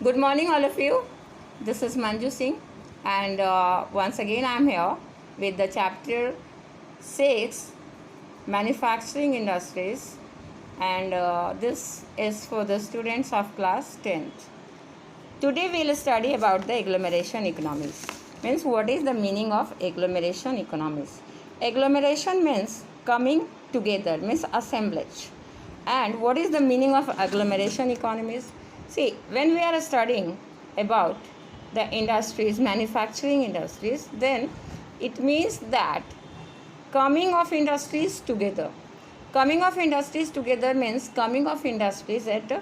Good morning, all of you. This is Manju Singh, and once again, I am here with the chapter 6 Manufacturing Industries, and this is for the students of class 10th. Today, we will study about the agglomeration economies. Means, what is the meaning of agglomeration economies? Agglomeration means coming together, means assemblage. And what is the meaning of agglomeration economies? See, when we are studying about the industries, manufacturing industries, then it means that coming of industries together. Coming of industries together means coming of industries at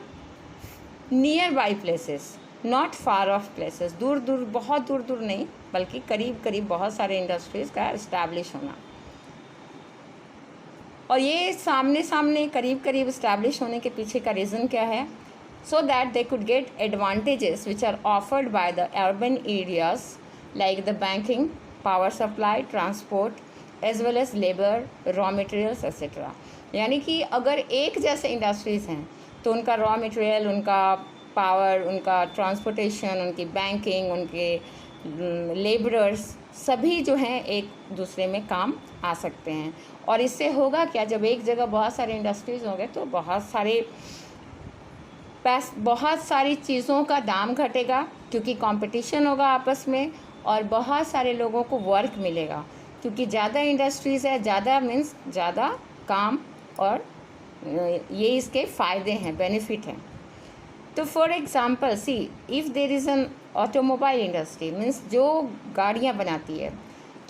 nearby places, not far off places. दूर दूर, बहुत दूर दूर नहीं, बल्कि करीब करीब बहुत सारे इंडस्ट्रीज का इस्टेब्लिश होना. और ये सामने सामने करीब करीब इस्टेब्लिश होने के पीछे का रीज़न क्या है? So that they could get advantages which are offered by the urban areas like the banking, power supply, transport as well as labor, raw materials etc. यानी कि अगर एक जैसे इंडस्ट्रीज़ हैं तो उनका रॉ मटेरियल, उनका पावर, उनका ट्रांसपोर्टेशन, उनकी बैंकिंग, उनके लेबरर्स सभी जो हैं एक दूसरे में काम आ सकते हैं. और इससे होगा क्या? जब एक जगह बहुत सारे इंडस्ट्रीज़ होंगे तो बहुत सारी चीज़ों का दाम घटेगा क्योंकि कंपटीशन होगा आपस में, और बहुत सारे लोगों को वर्क मिलेगा क्योंकि ज़्यादा इंडस्ट्रीज़ है, ज़्यादा मीन्स ज़्यादा काम, और ये इसके फ़ायदे हैं, बेनिफिट हैं. तो for example see, if there is an automobile industry means जो गाड़ियाँ बनाती है,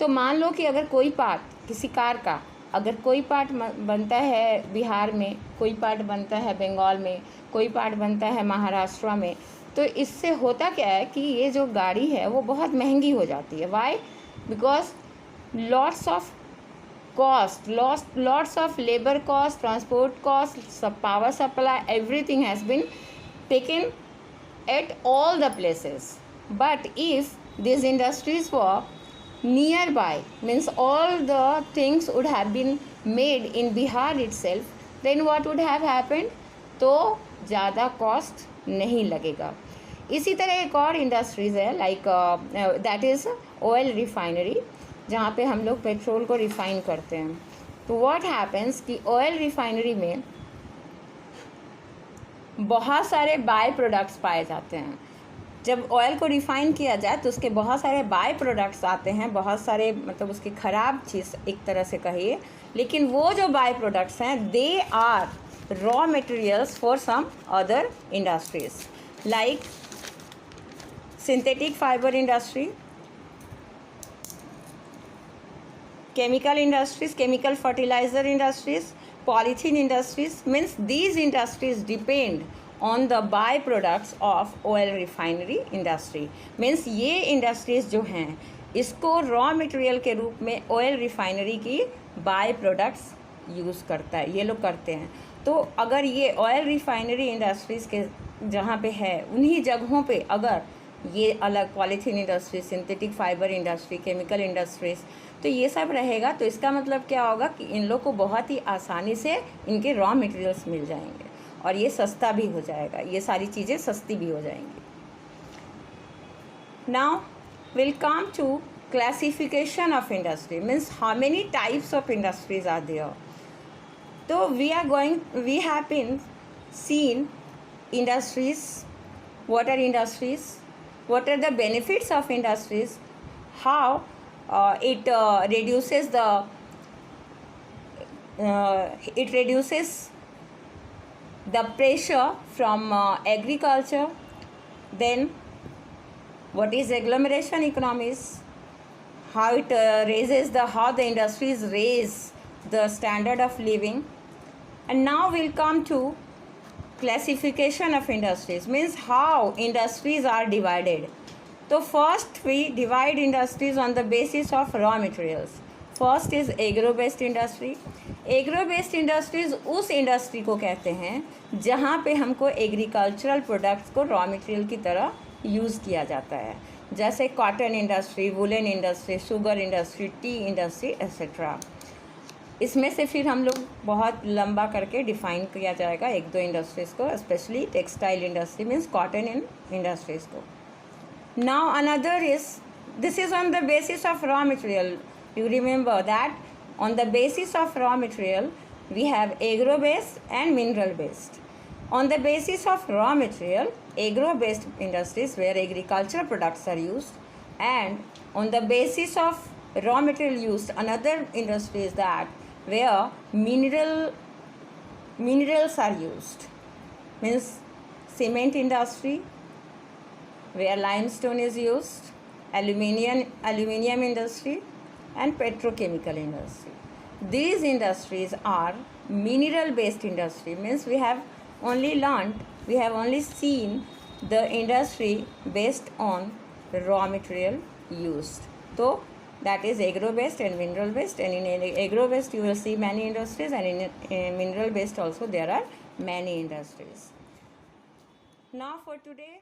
तो मान लो कि अगर कोई पार्ट किसी कार का, अगर कोई पार्ट बनता है बिहार में, कोई पार्ट बनता है बंगाल में, कोई पार्ट बनता है महाराष्ट्र में, तो इससे होता क्या है कि ये जो गाड़ी है वो बहुत महंगी हो जाती है. Why? Because lots of cost, lots of labour cost, transport cost, power supply, everything has been taken at all the places. But if this industries were nearby, means all the things would have been made in Bihar itself, then what would have happened? तो ज़्यादा cost नहीं लगेगा. इसी तरह एक और industries है like that is oil refinery, जहाँ पे हम लोग पेट्रोल को रिफाइन करते हैं. तो व्हाट हैपन्स कि ऑयल रिफाइनरी में बहुत सारे बाय प्रोडक्ट्स पाए जाते हैं. जब ऑयल को रिफ़ाइन किया जाए तो उसके बहुत सारे बाय प्रोडक्ट्स आते हैं, बहुत सारे मतलब उसकी ख़राब चीज़ एक तरह से कहिए, लेकिन वो जो बाय प्रोडक्ट्स हैं they are raw materials for some other industries like synthetic fibre industry, chemical industries, chemical fertilizer industries, polythene industries. Means these industries depend on the byproducts of oil refinery industry. Means ये industries जो हैं इसको raw material के रूप में oil refinery की by products use करता है, ये लोग करते हैं. तो अगर ये oil refinery industries के जहाँ पे है उन्हीं जगहों पे अगर ये अलग polythene industry, synthetic fibre industry, chemical industries, तो ये सब रहेगा, तो इसका मतलब क्या होगा कि इन लोग को बहुत ही आसानी से इनके रॉ मटेरियल्स मिल जाएंगे और ये सस्ता भी हो जाएगा, ये सारी चीज़ें सस्ती भी हो जाएंगी. Now will come to classification of industry, means how many types of industries are there. तो we have been seen industries, what are industries, what are the benefits of industries, how it reduces the pressure from agriculture. Then what is agglomeration economies, how it how the industries raise the standard of living. And now we'll come to classification of industries, means how industries are divided. So first we divide industries on the basis of raw materials. First is agro based industry. Agro based industries उस industry को कहते हैं जहाँ पे हमको agricultural products को raw material की तरह यूज़ किया जाता है, जैसे cotton industry, woollen industry, sugar industry, T industry etcetera. इसमें से फिर हम लोग बहुत लंबा करके डिफाइन किया जाएगा एक दो इंडस्ट्रीज़ को, specially textile industry means cotton in industries को. Now another is, this is on the basis of raw material. You remember that on the basis of raw material we have agro based and mineral based. On the basis of raw material, agro based industries where agricultural products are used, and on the basis of raw material used, another industry is that where minerals are used, means cement industry where limestone is used, aluminium industry and petrochemical industry. These industries are mineral based industry, means we have only seen the industry based on raw material used. So that is agro based and mineral based, and in agro based you will see many industries, and in mineral based also there are many industries. Now for today